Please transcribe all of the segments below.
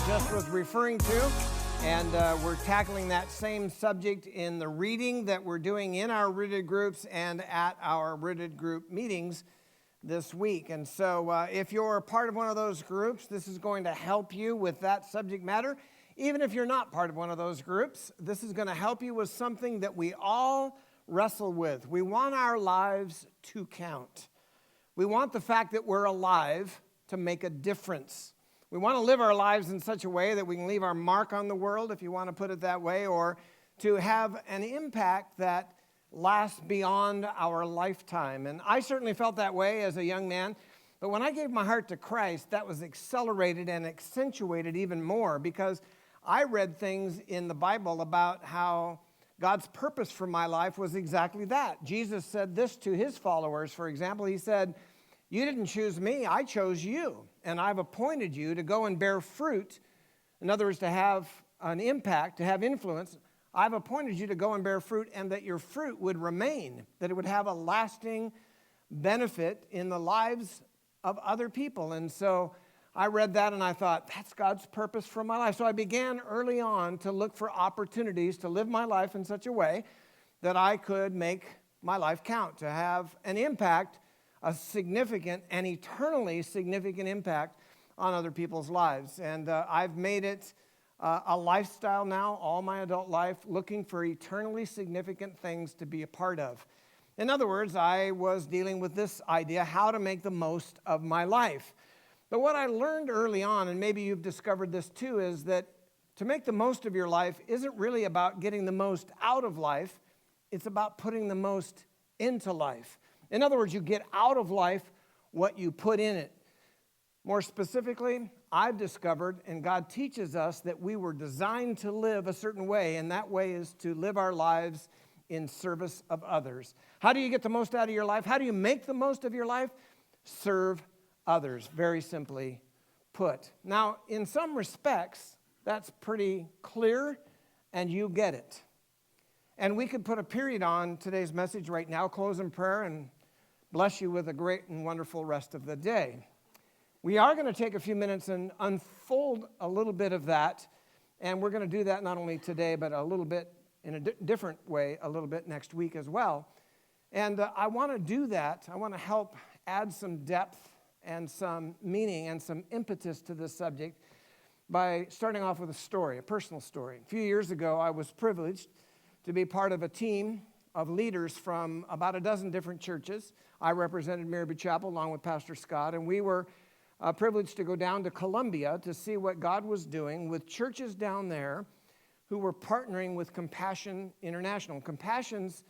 just was referring to, and we're tackling that same subject in the reading that we're doing in our rooted groups and at our rooted group meetings this week. And so if you're a part of one of those groups, this is going to help you with that subject matter. Even if you're not part of one of those groups, this is going to help you with something that we all wrestle with. We want our lives to count. We want the fact that we're alive to make a difference. We want to live our lives in such a way that we can leave our mark on the world, if you want to put it that way, or to have an impact that lasts beyond our lifetime. And I certainly felt that way as a young man. But when I gave my heart to Christ, that was accelerated and accentuated even more, because I read things in the Bible about how God's purpose for my life was exactly that. Jesus said this to his followers, for example. He said, "You didn't choose me, I chose you, and I've appointed you to go and bear fruit." In other words, to have an impact, to have influence. I've appointed you to go and bear fruit, and that your fruit would remain, that it would have a lasting benefit in the lives of other people. And so I read that and I thought, that's God's purpose for my life. So I began early on to look for opportunities to live my life in such a way that I could make my life count, to have an impact, a significant and eternally significant impact on other people's lives. And I've made it a lifestyle now, all my adult life, looking for eternally significant things to be a part of. In other words, I was dealing with this idea, how to make the most of my life. But what I learned early on, and maybe you've discovered this too, is that to make the most of your life isn't really about getting the most out of life. It's about putting the most into life. In other words, you get out of life what you put in it. More specifically, I've discovered, and God teaches us, that we were designed to live a certain way, and that way is to live our lives in service of others. How do you get the most out of your life? How do you make the most of your life? Serve others, very simply put. Now, in some respects, that's pretty clear, and you get it. And we could put a period on today's message right now, close in prayer, and bless you with a great and wonderful rest of the day. We are going to take a few minutes and unfold a little bit of that, and we're going to do that not only today, but a little bit in a different way, a little bit next week as well. And I want to do that. I want to help add some depth and some meaning and some impetus to this subject by starting off with a story, a personal story. A few years ago, I was privileged to be part of a team of leaders from about a dozen different churches. I represented Maryview Chapel along with Pastor Scott, and we were privileged to go down to Colombia to see what God was doing with churches down there who were partnering with Compassion International. Compassion's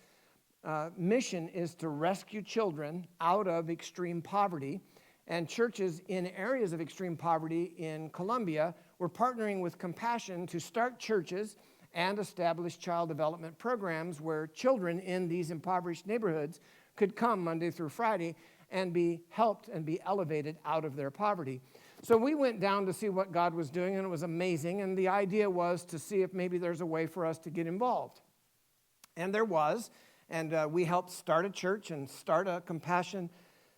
mission is to rescue children out of extreme poverty. And churches in areas of extreme poverty in Colombia were partnering with Compassion to start churches and establish child development programs where children in these impoverished neighborhoods could come Monday through Friday and be helped and be elevated out of their poverty. So we went down to see what God was doing, and it was amazing. And the idea was to see if maybe there's a way for us to get involved. And there was. And we helped start a church and start a Compassion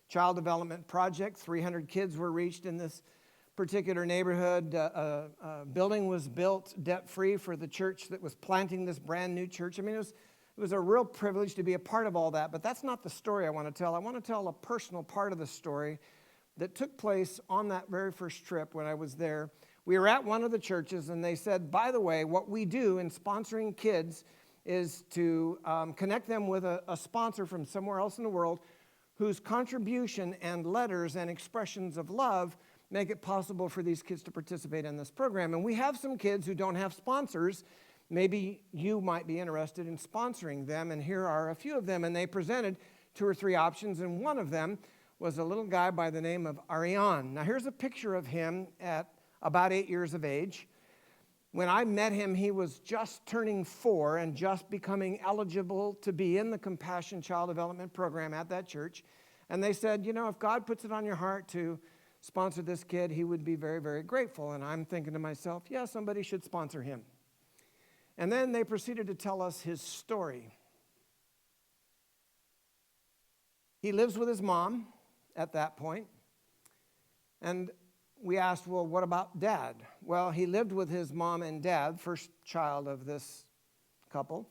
Child Development Project. 300 kids were reached in this particular neighborhood. A building was built debt-free for the church that was planting this brand new church. I mean, it was a real privilege to be a part of all that, but that's not the story I want to tell. I want to tell a personal part of the story that took place on that very first trip when I was there. We were at one of the churches, and they said, by the way, what we do in sponsoring kids is to connect them with a sponsor from somewhere else in the world whose contribution and letters and expressions of love make it possible for these kids to participate in this program. And we have some kids who don't have sponsors. Maybe you might be interested in sponsoring them, and here are a few of them. And they presented 2 or 3 options, and one of them was a little guy by the name of Ariane. Now, here's a picture of him at about 8 years of age. When I met him, he was just turning 4 and just becoming eligible to be in the Compassion Child Development Program at that church. And they said, you know, if God puts it on your heart to sponsor this kid, he would be very, very grateful. And I'm thinking to myself, yeah, somebody should sponsor him. And then they proceeded to tell us his story. He lives with his mom at that point. And we asked, well, what about Dad? Well, he lived with his mom and dad, first child of this couple.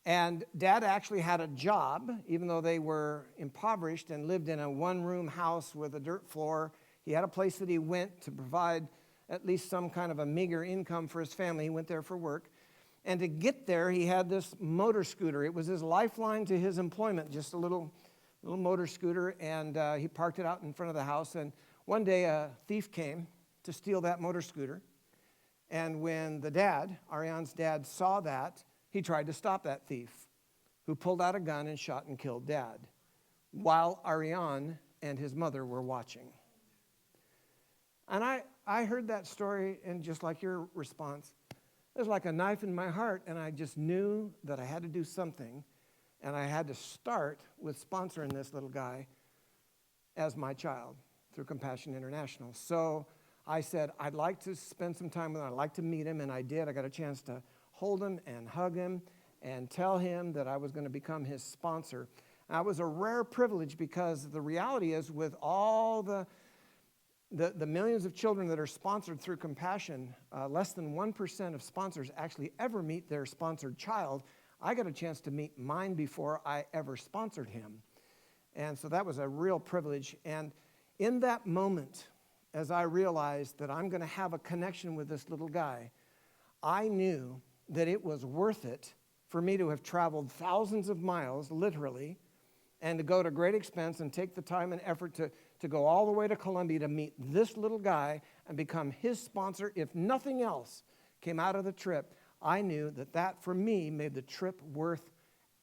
And Dad actually had a job, even though they were impoverished and lived in a one-room house with a dirt floor. He had a place that he went to provide at least some kind of a meager income for his family. He went there for work. And to get there, he had this motor scooter. It was his lifeline to his employment, just a little motor scooter. And he parked it out in front of the house. And one day, a thief came to steal that motor scooter. And when the dad, Ariane's dad, saw that, he tried to stop that thief, who pulled out a gun and shot and killed Dad, while Ariane and his mother were watching. And I heard that story, and just like your response, it was like a knife in my heart, and I just knew that I had to do something, and I had to start with sponsoring this little guy as my child through Compassion International. So I said, I'd like to spend some time with him. I'd like to meet him, and I did. I got a chance to hold him and hug him and tell him that I was going to become his sponsor. That was a rare privilege, because the reality is, with all the millions of children that are sponsored through Compassion, less than 1% of sponsors actually ever meet their sponsored child. I got a chance to meet mine before I ever sponsored him. And so that was a real privilege. And in that moment, as I realized that I'm going to have a connection with this little guy, I knew that it was worth it for me to have traveled thousands of miles, literally, and to go to great expense and take the time and effort to go all the way to Colombia to meet this little guy and become his sponsor. If nothing else came out of the trip, I knew that for me made the trip worth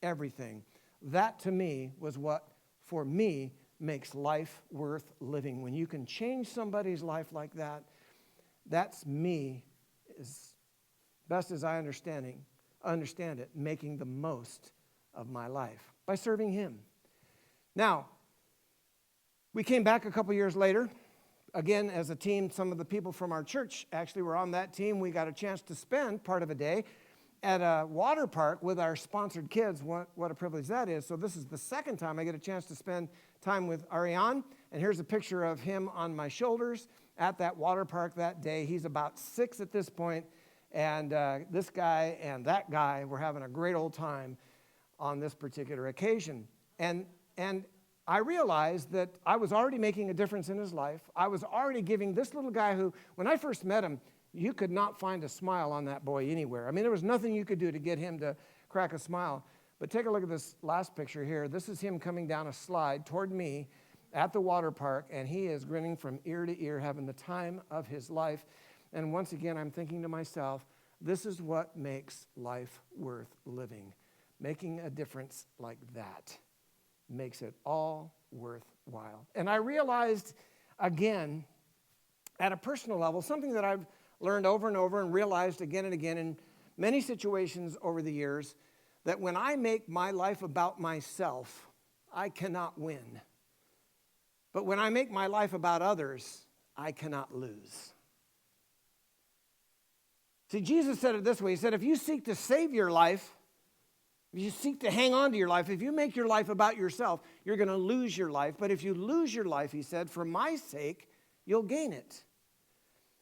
everything. That to me was what, for me, makes life worth living. When you can change somebody's life like that, that's me, as best as I understand it, making the most of my life by serving him. Now, we came back a couple years later. Again, as a team, some of the people from our church actually were on that team. We got a chance to spend part of a day at a water park with our sponsored kids. What a privilege that is. So this is the second time I get a chance to spend time with Ariane. And here's a picture of him on my shoulders at that water park that day. He's about 6 at this point. And this guy and that guy were having a great old time on this particular occasion. And I realized that I was already making a difference in his life. I was already giving this little guy who, when I first met him, you could not find a smile on that boy anywhere. I mean, there was nothing you could do to get him to crack a smile. But take a look at this last picture here. This is him coming down a slide toward me at the water park, and he is grinning from ear to ear, having the time of his life. And once again, I'm thinking to myself, this is what makes life worth living. Making a difference like that makes it all worthwhile. And I realized, again, at a personal level, something that I've learned over and over and realized again and again in many situations over the years, that when I make my life about myself, I cannot win. But when I make my life about others, I cannot lose. See, Jesus said it this way. He said, if you seek to save your life, if you seek to hang on to your life, if you make your life about yourself, you're going to lose your life. But if you lose your life, he said, for my sake, you'll gain it.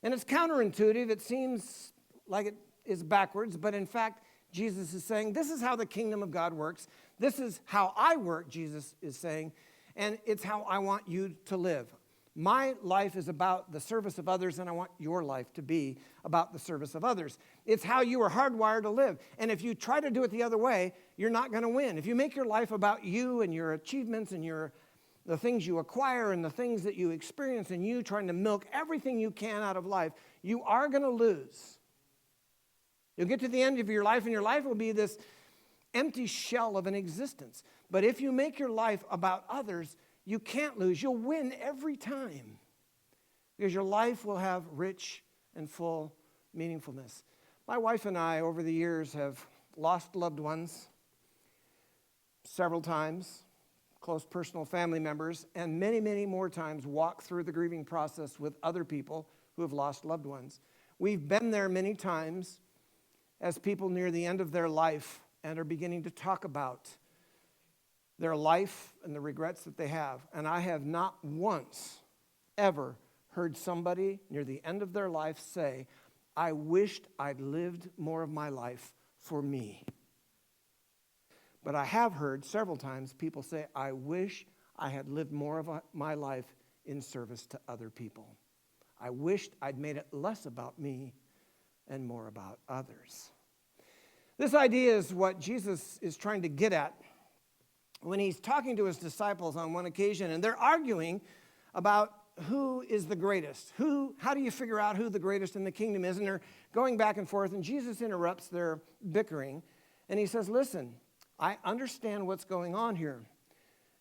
And it's counterintuitive. It seems like it is backwards. But in fact, Jesus is saying, this is how the kingdom of God works. This is how I work, Jesus is saying. And it's how I want you to live. My life is about the service of others, and I want your life to be about the service of others. It's how you are hardwired to live. And if you try to do it the other way, you're not going to win. If you make your life about you and your achievements and the things you acquire and the things that you experience, and you trying to milk everything you can out of life, you are going to lose. You'll get to the end of your life, and your life will be this empty shell of an existence. But if you make your life about others, you can't lose. You'll win every time, because your life will have rich and full meaningfulness. My wife and I, over the years, have lost loved ones several times, close personal family members, and many, many more times walked through the grieving process with other people who have lost loved ones. We've been there many times as people near the end of their life and are beginning to talk about their life and the regrets that they have. And I have not once ever heard somebody near the end of their life say, I wished I'd lived more of my life for me. But I have heard several times people say, I wish I had lived more of my life in service to other people. I wished I'd made it less about me and more about others. This idea is what Jesus is trying to get at when he's talking to his disciples on one occasion, and they're arguing about who is the greatest. How do you figure out who the greatest in the kingdom is? And they're going back and forth, and Jesus interrupts their bickering, and he says, listen, I understand what's going on here.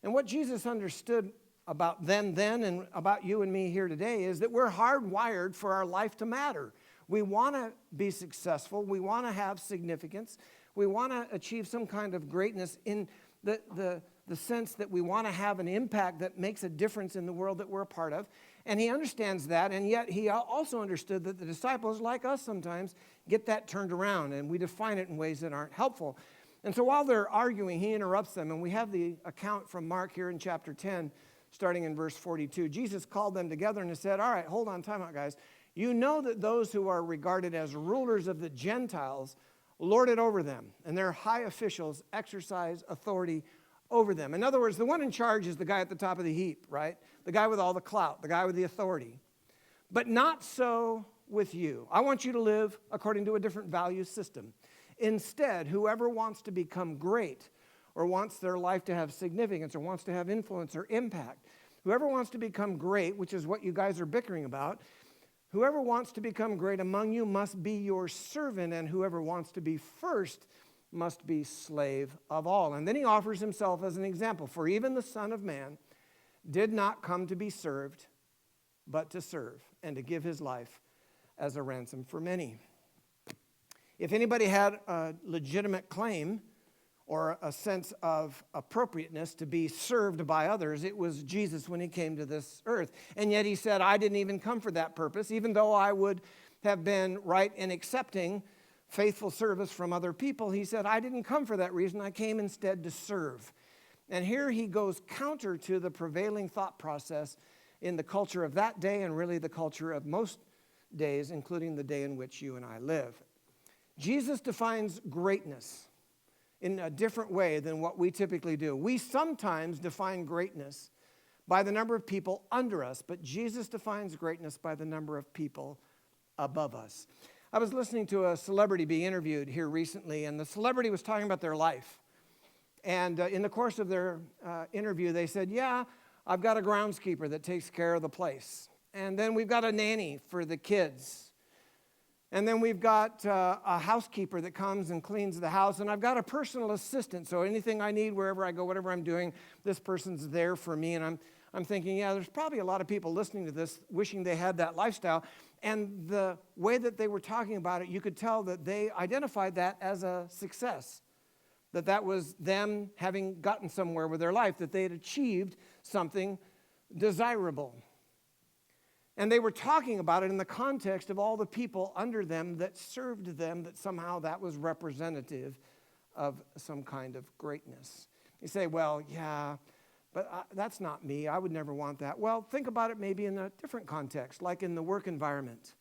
And what Jesus understood about them then and about you and me here today is that we're hardwired for our life to matter. We want to be successful. We want to have significance. We want to achieve some kind of greatness in the sense that we want to have an impact that makes a difference in the world that we're a part of. And he understands that, and yet he also understood that the disciples, like us sometimes, get that turned around, and we define it in ways that aren't helpful. And so while they're arguing, he interrupts them, and we have the account from Mark here in chapter 10, starting in verse 42. Jesus called them together and said, all right, hold on, time out, guys. You know that those who are regarded as rulers of the Gentiles lord it over them, and their high officials exercise authority over them. In other words, the one in charge is the guy at the top of the heap, right? The guy with all the clout, the guy with the authority. But not so with you. I want you to live according to a different value system. Instead, whoever wants to become great or wants their life to have significance or wants to have influence or impact, whoever wants to become great, which is what you guys are bickering about, whoever wants to become great among you must be your servant, and whoever wants to be first must be slave of all. And then he offers himself as an example. For even the Son of Man did not come to be served, but to serve, and to give his life as a ransom for many. If anybody had a legitimate claim or a sense of appropriateness to be served by others, it was Jesus when he came to this earth. And yet he said, I didn't even come for that purpose, even though I would have been right in accepting faithful service from other people. He said, I didn't come for that reason. I came instead to serve. And here he goes counter to the prevailing thought process in the culture of that day and really the culture of most days, including the day in which you and I live. Jesus defines greatness in a different way than what we typically do. We sometimes define greatness by the number of people under us, but Jesus defines greatness by the number of people above us. I was listening to a celebrity be interviewed here recently, and the celebrity was talking about their life. And in the course of their interview, they said, yeah, I've got a groundskeeper that takes care of the place. And then we've got a nanny for the kids. And then we've got a housekeeper that comes and cleans the house. And I've got a personal assistant, so anything I need, wherever I go, whatever I'm doing, this person's there for me. And I'm thinking, yeah, there's probably a lot of people listening to this wishing they had that lifestyle. And the way that they were talking about it, you could tell that they identified that as a success, that was them having gotten somewhere with their life, that they had achieved something desirable. And they were talking about it in the context of all the people under them that served them, that somehow that was representative of some kind of greatness. You say, well, yeah, but that's not me. I would never want that. Well, think about it maybe in a different context, like in the work environment.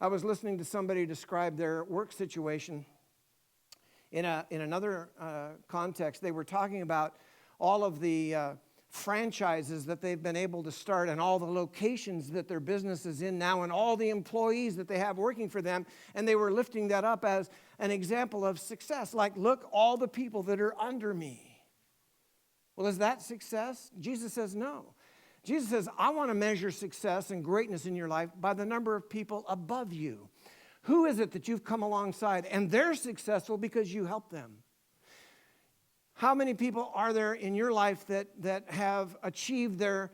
I was listening to somebody describe their work situation in another context. They were talking about all of the franchises that they've been able to start and all the locations that their business is in now and all the employees that they have working for them. And they were lifting that up as an example of success. Like, look, all the people that are under me. Well, is that success? Jesus says no. Jesus says, I want to measure success and greatness in your life by the number of people above you. Who is it that you've come alongside and they're successful because you help them? How many people are there in your life that have achieved their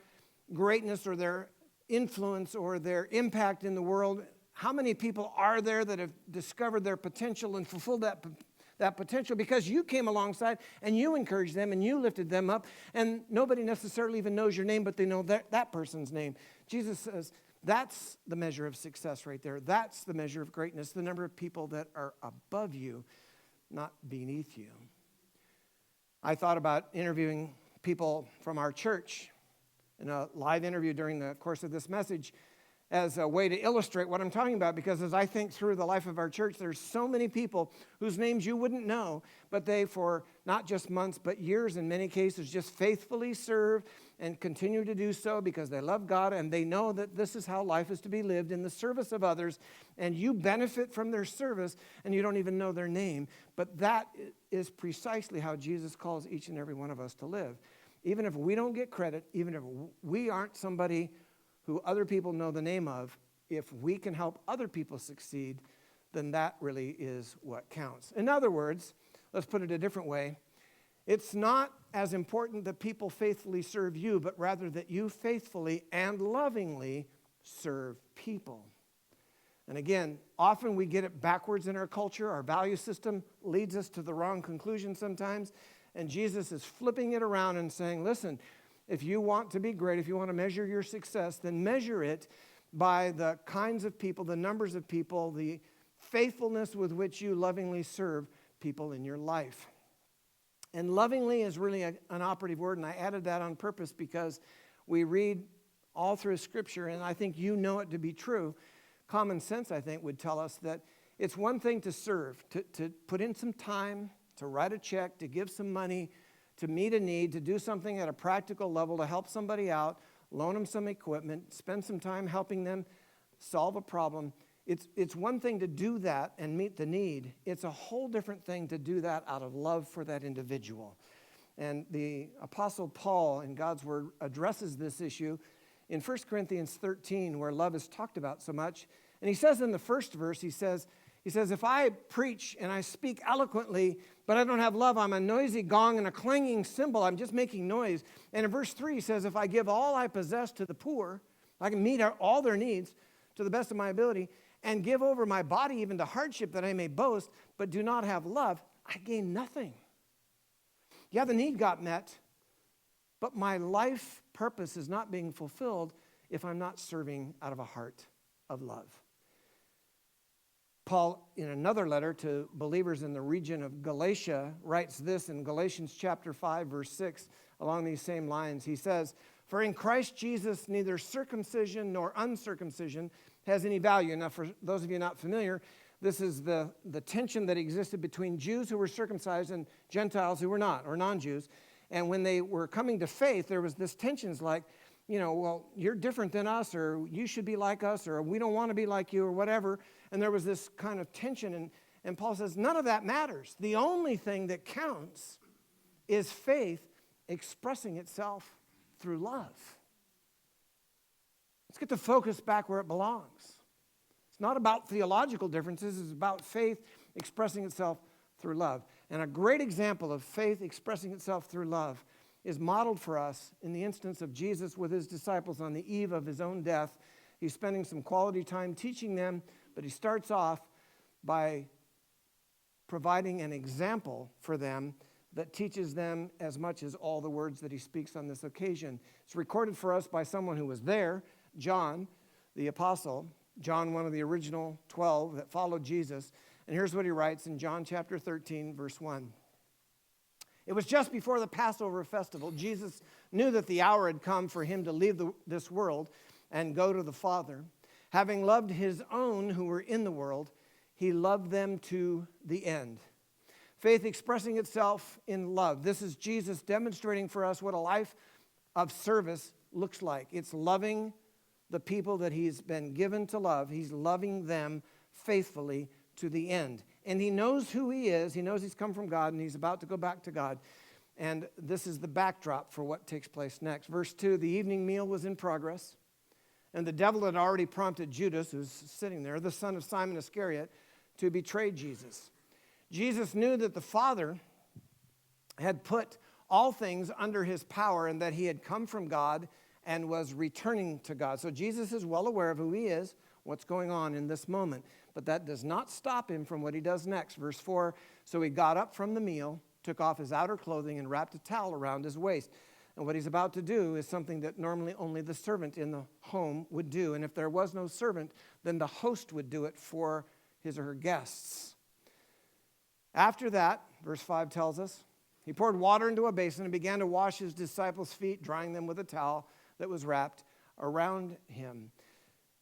greatness or their influence or their impact in the world? How many people are there that have discovered their potential and fulfilled that potential because you came alongside and you encouraged them and you lifted them up, and nobody necessarily even knows your name, but they know that person's name? Jesus says that's the measure of success right there. That's the measure of greatness, the number of people that are above you, not beneath you. I thought about interviewing people from our church in a live interview during the course of this message, as a way to illustrate what I'm talking about, because as I think through the life of our church, there's so many people whose names you wouldn't know, but they, for not just months, but years in many cases, just faithfully serve and continue to do so because they love God and they know that this is how life is to be lived, in the service of others, and you benefit from their service and you don't even know their name. But that is precisely how Jesus calls each and every one of us to live. Even if we don't get credit, even if we aren't somebody who other people know the name of, if we can help other people succeed, then that really is what counts. In other words, let's put it a different way. It's not as important that people faithfully serve you, but rather that you faithfully and lovingly serve people. And again, often we get it backwards in our culture. Our value system leads us to the wrong conclusion sometimes. And Jesus is flipping it around and saying, listen, if you want to be great, if you want to measure your success, then measure it by the kinds of people, the numbers of people, the faithfulness with which you lovingly serve people in your life. And lovingly is really an operative word, and I added that on purpose because we read all through Scripture, and I think you know it to be true. Common sense, I think, would tell us that it's one thing to serve, to put in some time, to write a check, to give some money, to meet a need, to do something at a practical level, to help somebody out, loan them some equipment, spend some time helping them solve a problem. It's one thing to do that and meet the need. It's a whole different thing to do that out of love for that individual. And the Apostle Paul in God's Word addresses this issue in 1 Corinthians 13, where love is talked about so much. And he says in the first verse, he says, if I preach and I speak eloquently, but I don't have love, I'm a noisy gong and a clanging cymbal. I'm just making noise. And in verse 3, he says, if I give all I possess to the poor, I can meet all their needs to the best of my ability, and give over my body even to hardship that I may boast, but do not have love, I gain nothing. Yeah, the need got met, but my life purpose is not being fulfilled if I'm not serving out of a heart of love. Paul, in another letter to believers in the region of Galatia, writes this in Galatians chapter 5, verse 6, along these same lines. He says, for in Christ Jesus neither circumcision nor uncircumcision has any value. Now, for those of you not familiar, this is the tension that existed between Jews who were circumcised and Gentiles who were not, or non-Jews. And when they were coming to faith, there was this tension like, well, you're different than us, or you should be like us, or we don't want to be like you, or whatever. And there was this kind of tension. And Paul says, none of that matters. The only thing that counts is faith expressing itself through love. Let's get the focus back where it belongs. It's not about theological differences. It's about faith expressing itself through love. And a great example of faith expressing itself through love is modeled for us in the instance of Jesus with his disciples on the eve of his own death. He's spending some quality time teaching them, but he starts off by providing an example for them that teaches them as much as all the words that he speaks on this occasion. It's recorded for us by someone who was there, John, the apostle, John, one of the original 12 that followed Jesus. And here's what he writes in John chapter 13, verse 1. It was just before the Passover festival. Jesus knew that the hour had come for him to leave this world and go to the Father. Having loved his own who were in the world, he loved them to the end. Faith expressing itself in love. This is Jesus demonstrating for us what a life of service looks like. It's loving the people that he's been given to love. He's loving them faithfully to the end. And he knows who he is. He knows he's come from God and he's about to go back to God. And this is the backdrop for what takes place next. Verse 2, the evening meal was in progress. And the devil had already prompted Judas, who's sitting there, the son of Simon Iscariot, to betray Jesus. Jesus knew that the Father had put all things under his power and that he had come from God and was returning to God. So Jesus is well aware of who he is, what's going on in this moment. But that does not stop him from what he does next. Verse 4, so he got up from the meal, took off his outer clothing, and wrapped a towel around his waist. And what he's about to do is something that normally only the servant in the home would do. And if there was no servant, then the host would do it for his or her guests. After that, verse 5 tells us, he poured water into a basin and began to wash his disciples' feet, drying them with a towel that was wrapped around him.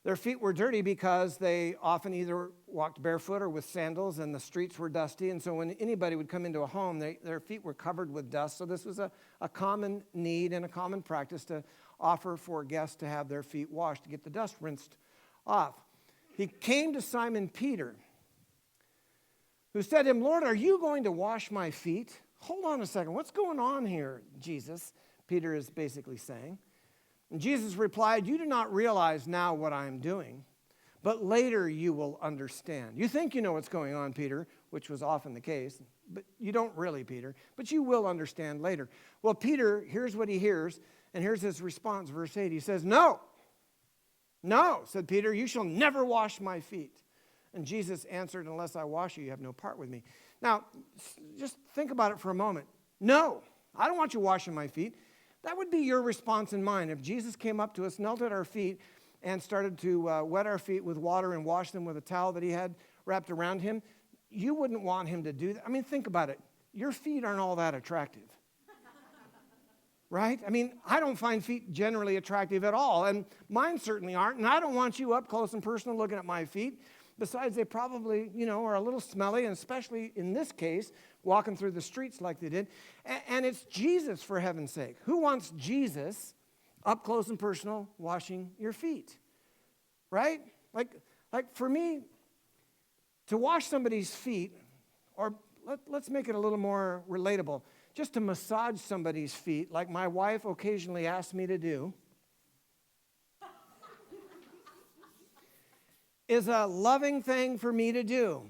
Their feet were dirty because they often either walked barefoot or with sandals, and the streets were dusty. And so when anybody would come into a home, their feet were covered with dust. So this was a common need and a common practice to offer for guests to have their feet washed, to get the dust rinsed off. He came to Simon Peter, who said to him, "Lord, are you going to wash my feet?" Hold on a second. What's going on here, Jesus? Peter is basically saying. And Jesus replied, "You do not realize now what I am doing, but later you will understand." You think you know what's going on, Peter, which was often the case, but you don't really, Peter, but you will understand later. Well, Peter hears what he hears, and here's his response, verse 8. He says, "No, no," said Peter, "you shall never wash my feet." And Jesus answered, "Unless I wash you, you have no part with me." Now, just think about it for a moment. No, I don't want you washing my feet. That would be your response and mine. If Jesus came up to us, knelt at our feet, and started to wet our feet with water and wash them with a towel that he had wrapped around him, you wouldn't want him to do that. I mean, think about it. Your feet aren't all that attractive. Right? I mean, I don't find feet generally attractive at all, and mine certainly aren't, and I don't want you up close and personal looking at my feet. Besides, they probably, are a little smelly, and especially in this case, walking through the streets like they did. And it's Jesus, for heaven's sake. Who wants Jesus up close and personal washing your feet? Right? Like for me, to wash somebody's feet, or let's make it a little more relatable, just to massage somebody's feet, like my wife occasionally asks me to do, is a loving thing for me to do.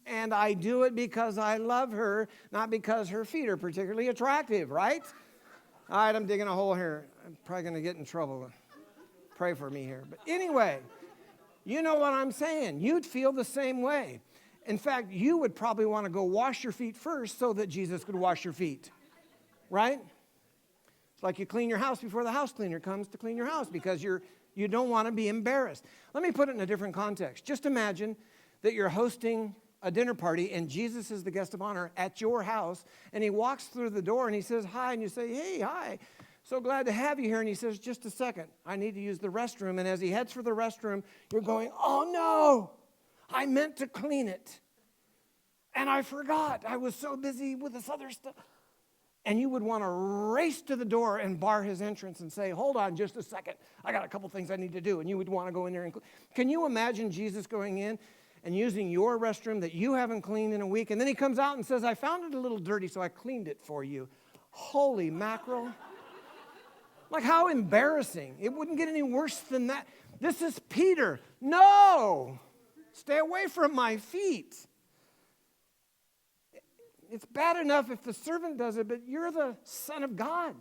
And I do it because I love her, not because her feet are particularly attractive, right? All right, I'm digging a hole here. I'm probably going to get in trouble. Pray for me here. But anyway, you know what I'm saying. You'd feel the same way. In fact, you would probably want to go wash your feet first so that Jesus could wash your feet, right? It's like you clean your house before the house cleaner comes to clean your house because you don't want to be embarrassed. Let me put it in a different context. Just imagine that you're hosting a dinner party and Jesus is the guest of honor at your house, and he walks through the door and he says, "Hi," and you say, "Hey, hi, so glad to have you here." And he says, "Just a second, I need to use the restroom." And as he heads for the restroom, you're going, "Oh no, I meant to clean it. And I forgot. I was so busy with this other stuff." And you would want to race to the door and bar his entrance and say, "Hold on just a second. I got a couple things I need to do." And you would want to go in there and clean. Can you imagine Jesus going in and using your restroom that you haven't cleaned in a week? And then he comes out and says, "I found it a little dirty, so I cleaned it for you." Holy mackerel. Like, how embarrassing. It wouldn't get any worse than that. This is Peter. No, stay away from my feet. It's bad enough if the servant does it, but you're the Son of God,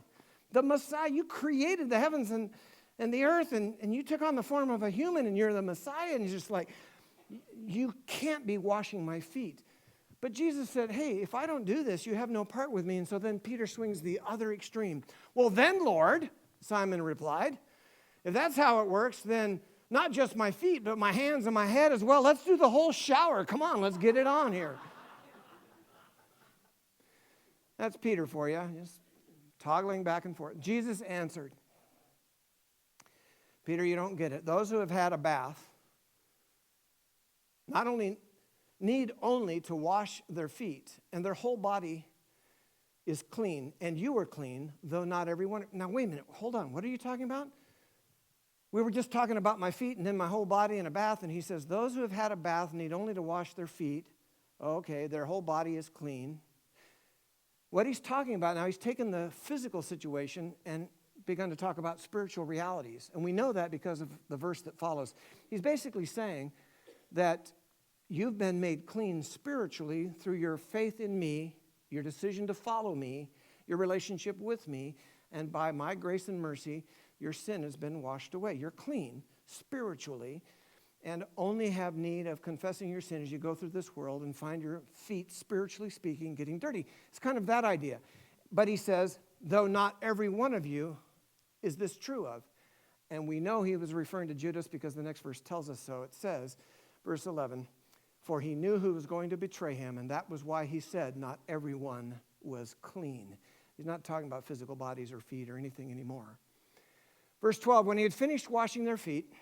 the Messiah. You created the heavens and the earth, and you took on the form of a human, and you're the Messiah. And he's just like, "You can't be washing my feet." But Jesus said, "Hey, if I don't do this, you have no part with me." And so then Peter swings the other extreme. "Well then, Lord," Simon replied, "if that's how it works, then not just my feet, but my hands and my head as well. Let's do the whole shower. Come on, let's get it on here." That's Peter for you, just toggling back and forth. Jesus answered, "Peter, you don't get it. Those who have had a bath not only need only to wash their feet, and their whole body is clean, and you are clean, though not everyone." Now, wait a minute. Hold on. What are you talking about? We were just talking about my feet and then my whole body in a bath, and he says, "Those who have had a bath need only to wash their feet." Okay, their whole body is clean. What he's talking about now, he's taken the physical situation and begun to talk about spiritual realities. And we know that because of the verse that follows. He's basically saying that you've been made clean spiritually through your faith in me, your decision to follow me, your relationship with me, and by my grace and mercy, your sin has been washed away. You're clean spiritually, and only have need of confessing your sin as you go through this world and find your feet, spiritually speaking, getting dirty. It's kind of that idea. But he says, though not every one of you is this true of. And we know he was referring to Judas because the next verse tells us so. It says, verse 11, "For he knew who was going to betray him, and that was why he said not everyone was clean." He's not talking about physical bodies or feet or anything anymore. Verse 12, when he had finished washing their feet,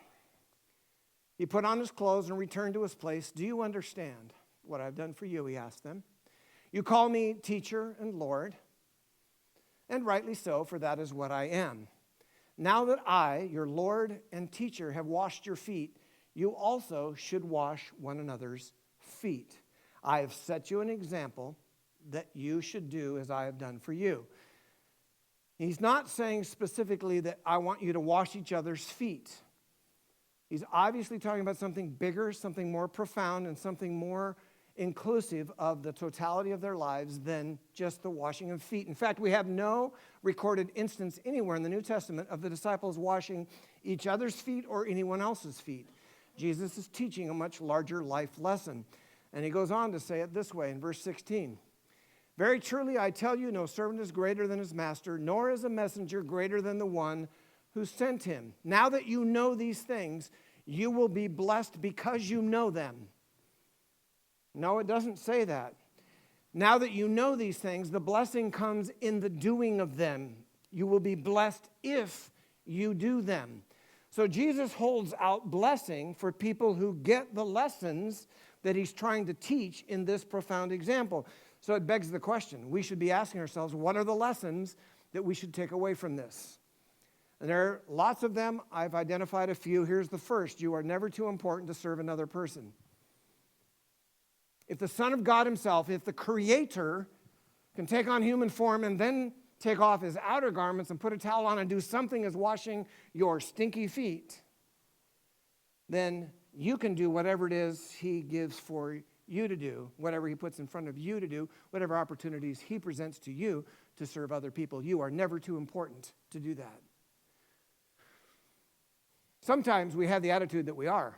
He put on his clothes and returned to his place. Do you understand what I've done for you? He asked them. You call me teacher and Lord, and rightly so, for that is what I am. Now that I, your Lord and teacher, have washed your feet, you also should wash one another's feet. I have set you an example that you should do as I have done for you. He's not saying specifically that I want you to wash each other's feet. He's obviously talking about something bigger, something more profound, and something more inclusive of the totality of their lives than just the washing of feet. In fact, we have no recorded instance anywhere in the New Testament of the disciples washing each other's feet or anyone else's feet. Jesus is teaching a much larger life lesson. And he goes on to say it this way in verse 16. Very truly, I tell you, no servant is greater than his master, nor is a messenger greater than the one who sent him. Now that you know these things, you will be blessed because you know them. No, it doesn't say that. Now that you know these things, the blessing comes in the doing of them. You will be blessed if you do them. So Jesus holds out blessing for people who get the lessons that he's trying to teach in this profound example. So it begs the question, we should be asking ourselves, what are the lessons that we should take away from this? And there are lots of them. I've identified a few. Here's the first. You are never too important to serve another person. If the Son of God himself, if the Creator can take on human form and then take off his outer garments and put a towel on and do something as washing your stinky feet, then you can do whatever it is he gives for you to do, whatever he puts in front of you to do, whatever opportunities he presents to you to serve other people. You are never too important to do that. Sometimes we have the attitude that we are.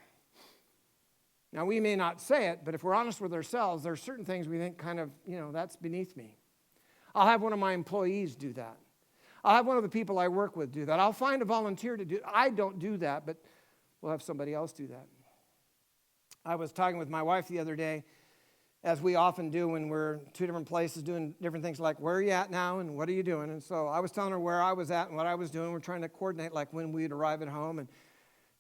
Now, we may not say it, but if we're honest with ourselves, there are certain things we think kind of, that's beneath me. I'll have one of my employees do that. I'll have one of the people I work with do that. I'll find a volunteer to do it. I don't do that, but we'll have somebody else do that. I was talking with my wife the other day, as we often do when we're two different places doing different things, like, where are you at now and what are you doing? And so I was telling her where I was at and what I was doing. We're trying to coordinate, like, when we'd arrive at home.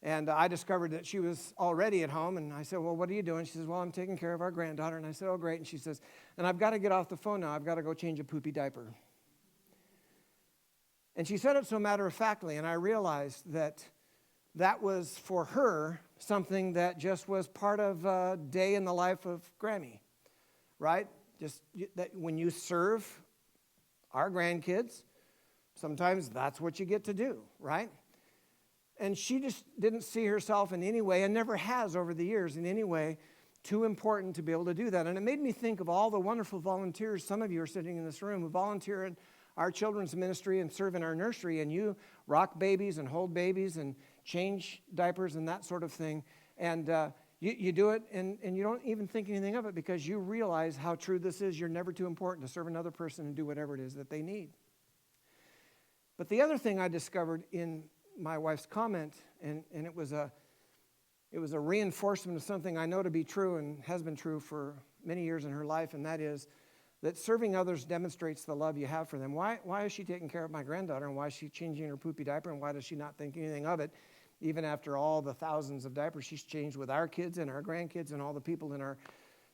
And I discovered that she was already at home, and I said, well, what are you doing? She says, well, I'm taking care of our granddaughter. And I said, oh, great. And she says, and I've got to get off the phone now. I've got to go change a poopy diaper. And she said it so matter-of-factly, and I realized that that was, for her, something that just was part of a day in the life of Grammy, right? Just that when you serve our grandkids, sometimes that's what you get to do, right? And she just didn't see herself in any way, and never has over the years in any way, too important to be able to do that. And it made me think of all the wonderful volunteers. Some of you are sitting in this room who volunteer in our children's ministry and serve in our nursery, and you rock babies and hold babies and change diapers and that sort of thing. And you do it, and you don't even think anything of it because you realize how true this is. You're never too important to serve another person and do whatever it is that they need. But the other thing I discovered in my wife's comment, and it was a reinforcement of something I know to be true and has been true for many years in her life, and that is that serving others demonstrates the love you have for them. Why is she taking care of my granddaughter, and why is she changing her poopy diaper, and why does she not think anything of it, even after all the thousands of diapers she's changed with our kids and our grandkids and all the people in our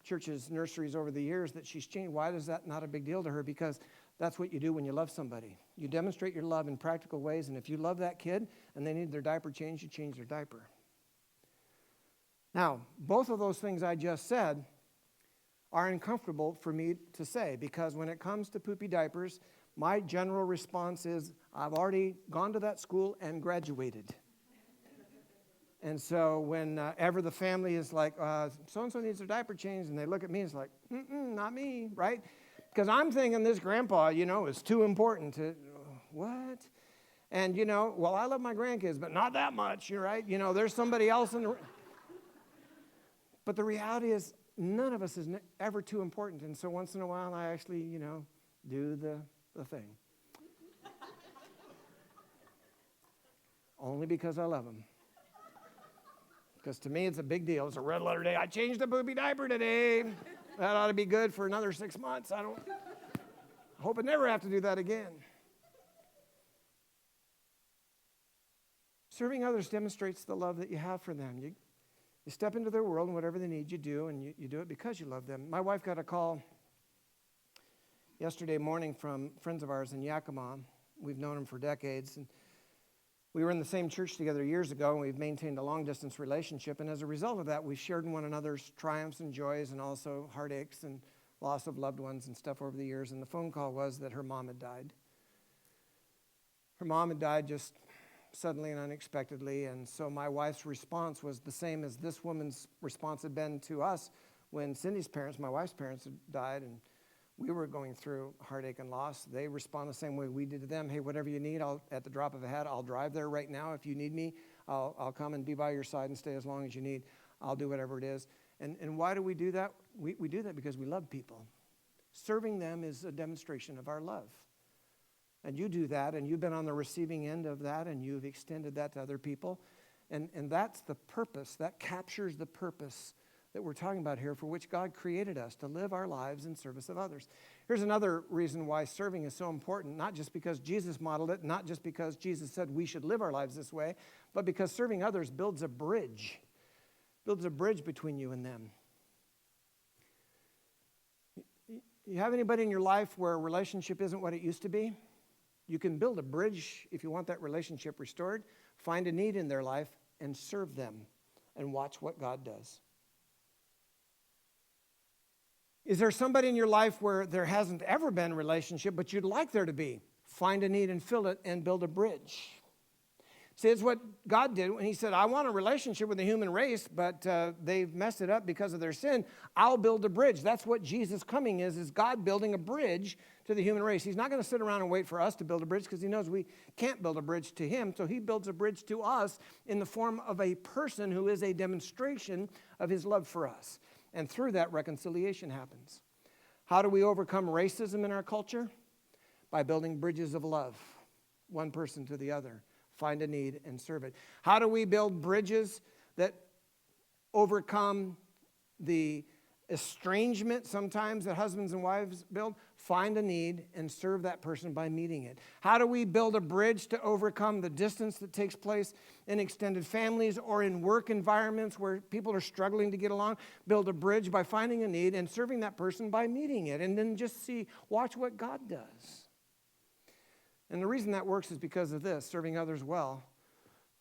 church's nurseries over the years that she's changed? Why is that not a big deal to her? Because that's what you do when you love somebody. You demonstrate your love in practical ways, and if you love that kid and they need their diaper changed, you change their diaper. Now, both of those things I just said are uncomfortable for me to say, because when it comes to poopy diapers, my general response is, I've already gone to that school and graduated. And so whenever the family is like, so-and-so needs their diaper changed, and they look at me, it's like, not me, right? Because I'm thinking this grandpa, is too important to, what? And, well, I love my grandkids, but not that much, you're right? There's somebody else in the... But the reality is, none of us is ever too important. And so once in a while, I actually, do the thing. Only because I love them. Because to me, it's a big deal. It's a red letter day. I changed the poopy diaper today. That ought to be good for another 6 months. I hope I never have to do that again. Serving others demonstrates the love that you have for them. You step into their world, and whatever they need, you do, and you do it because you love them. My wife got a call yesterday morning from friends of ours in Yakima. We've known them for decades, and we were in the same church together years ago, and we've maintained a long-distance relationship, and as a result of that, we've shared in one another's triumphs and joys and also heartaches and loss of loved ones and stuff over the years, and the phone call was that her mom had died. Her mom had died just suddenly and unexpectedly, and so my wife's response was the same as this woman's response had been to us when Cindy's parents, my wife's parents, had died, and we were going through heartache and loss. They respond the same way we did to them. Hey, whatever you need, at the drop of a hat, I'll drive there right now. If you need me, I'll come and be by your side and stay as long as you need. I'll do whatever it is. And why do we do that? We do that because we love people. Serving them is a demonstration of our love. And you do that, and you've been on the receiving end of that, and you've extended that to other people. And that's the purpose. That captures the purpose that we're talking about here, for which God created us, to live our lives in service of others. Here's another reason why serving is so important, not just because Jesus modeled it, not just because Jesus said we should live our lives this way, but because serving others builds a bridge between you and them. You have anybody in your life where a relationship isn't what it used to be? You can build a bridge if you want that relationship restored. Find a need in their life and serve them and watch what God does. Is there somebody in your life where there hasn't ever been a relationship, but you'd like there to be? Find a need and fill it and build a bridge. See, it's what God did when he said, I want a relationship with the human race, but they've messed it up because of their sin. I'll build a bridge. That's what Jesus coming is God building a bridge to the human race. He's not going to sit around and wait for us to build a bridge because he knows we can't build a bridge to him. So he builds a bridge to us in the form of a person who is a demonstration of his love for us. And through that, reconciliation happens. How do we overcome racism in our culture? By building bridges of love, one person to the other. Find a need and serve it. How do we build bridges that overcome the estrangement sometimes that husbands and wives build? Find a need and serve that person by meeting it. How do we build a bridge to overcome the distance that takes place in extended families or in work environments where people are struggling to get along? Build a bridge by finding a need and serving that person by meeting it. And then just watch what God does. And the reason that works is because of this. Serving others well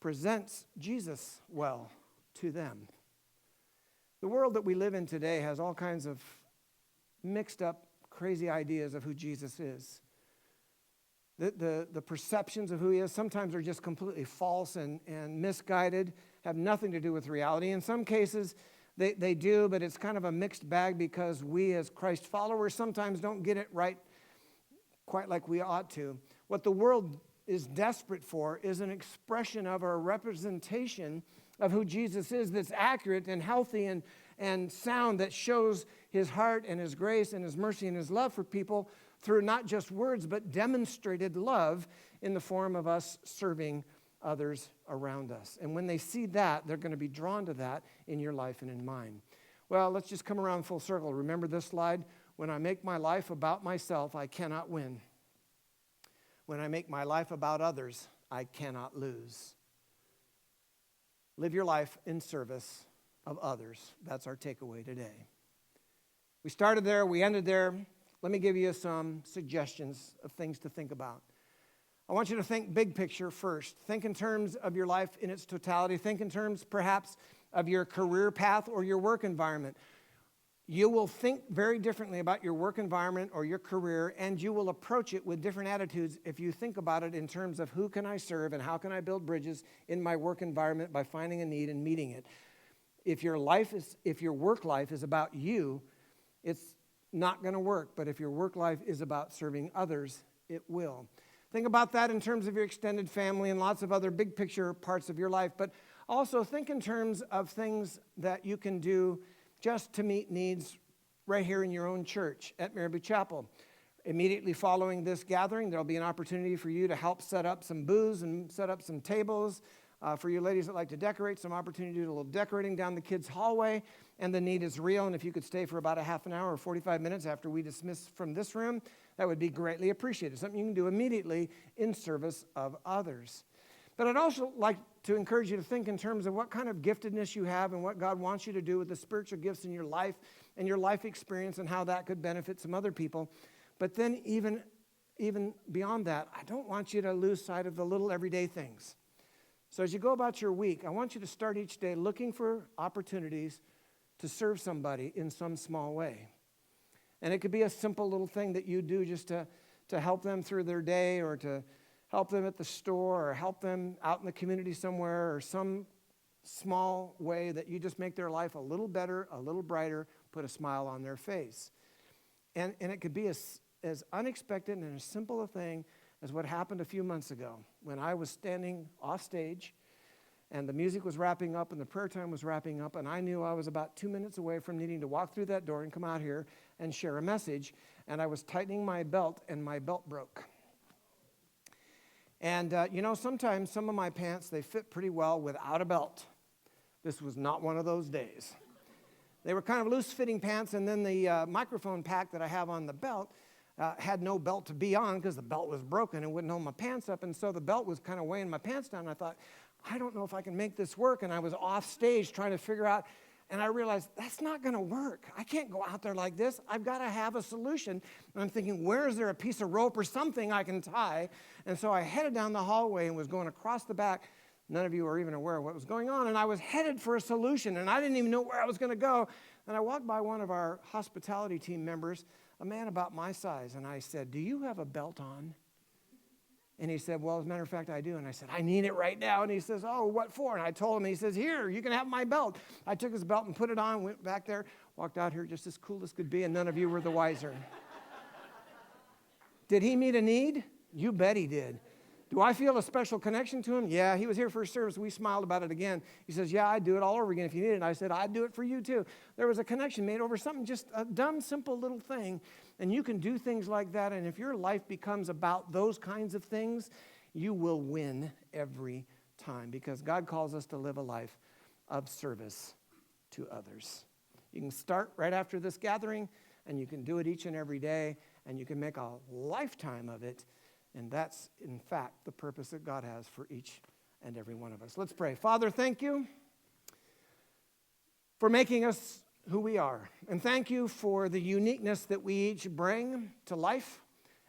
presents Jesus well to them. The world that we live in today has all kinds of mixed up, crazy ideas of who Jesus is. The perceptions of who he is sometimes are just completely false and misguided, have nothing to do with reality. In some cases, they do, but it's kind of a mixed bag because we as Christ followers sometimes don't get it right quite like we ought to. What the world is desperate for is an expression of or a representation of who Jesus is that's accurate and healthy and sound, that shows his heart and his grace and his mercy and his love for people through not just words, but demonstrated love in the form of us serving others around us. And when they see that, they're going to be drawn to that in your life and in mine. Well, let's just come around full circle. Remember this slide? When I make my life about myself, I cannot win. When I make my life about others, I cannot lose. Live your life in service of others. That's our takeaway today. We started there, we ended there. Let me give you some suggestions of things to think about. I want you to think big picture first. Think in terms of your life in its totality. Think in terms, perhaps, of your career path or your work environment. You will think very differently about your work environment or your career, and you will approach it with different attitudes if you think about it in terms of who can I serve and how can I build bridges in my work environment by finding a need and meeting it. If your work life is about you, it's not going to work. But if your work life is about serving others, it will. Think about that in terms of your extended family and lots of other big picture parts of your life. But also think in terms of things that you can do just to meet needs right here in your own church at Maribou Chapel. Immediately following this gathering, there'll be an opportunity for you to help set up some booths and set up some tables. For you ladies that like to decorate, some opportunity to do a little decorating down the kids' hallway. And the need is real. And if you could stay for about a half an hour or 45 minutes after we dismiss from this room, that would be greatly appreciated. Something you can do immediately in service of others. But I'd also like to encourage you to think in terms of what kind of giftedness you have and what God wants you to do with the spiritual gifts in your life and your life experience and how that could benefit some other people. But then even beyond that, I don't want you to lose sight of the little everyday things. So as you go about your week, I want you to start each day looking for opportunities to serve somebody in some small way. And it could be a simple little thing that you do just to help them through their day, or to help them at the store, or help them out in the community somewhere, or some small way that you just make their life a little better, a little brighter, put a smile on their face. And it could be as unexpected and as simple a thing as what happened a few months ago when I was standing off stage and the music was wrapping up and the prayer time was wrapping up, and I knew I was about 2 minutes away from needing to walk through that door and come out here and share a message, and I was tightening my belt and my belt broke. And sometimes some of my pants, they fit pretty well without a belt. This was not one of those days. They were kind of loose-fitting pants, and then the microphone pack that I have on the belt had no belt to be on because the belt was broken and wouldn't hold my pants up, and so the belt was kind of weighing my pants down. And I thought, I don't know if I can make this work, and I was off stage trying to figure out, and I realized that's not going to work. I can't go out there like this. I've got to have a solution. And I'm thinking, where is there a piece of rope or something I can tie? And so I headed down the hallway and was going across the back. None of you were even aware of what was going on, and I was headed for a solution, and I didn't even know where I was going to go. And I walked by one of our hospitality team members, a man about my size, and I said, "Do you have a belt on?" And he said, "Well, as a matter of fact, I do." And I said, "I need it right now." And he says, "Oh, what for?" And I told him, he says, "Here, you can have my belt." I took his belt and put it on, went back there, walked out here just as cool as could be, and none of you were the wiser. Did he meet a need? You bet he did. Do I feel a special connection to him? Yeah, he was here for a service. We smiled about it again. He says, "Yeah, I'd do it all over again if you need it." And I said, "I'd do it for you too." There was a connection made over something, just a dumb, simple little thing. And you can do things like that. And if your life becomes about those kinds of things, you will win every time, because God calls us to live a life of service to others. You can start right after this gathering, and you can do it each and every day, and you can make a lifetime of it. And that's, in fact, the purpose that God has for each and every one of us. Let's pray. Father, thank you for making us who we are. And thank you for the uniqueness that we each bring to life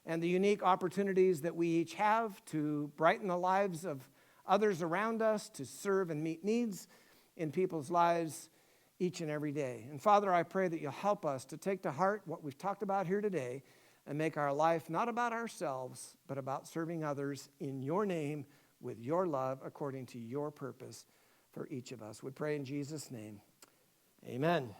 and the unique opportunities that we each have to brighten the lives of others around us, to serve and meet needs in people's lives each and every day. And Father, I pray that you'll help us to take to heart what we've talked about here today and make our life not about ourselves, but about serving others in your name with your love according to your purpose for each of us. We pray in Jesus' name. Amen.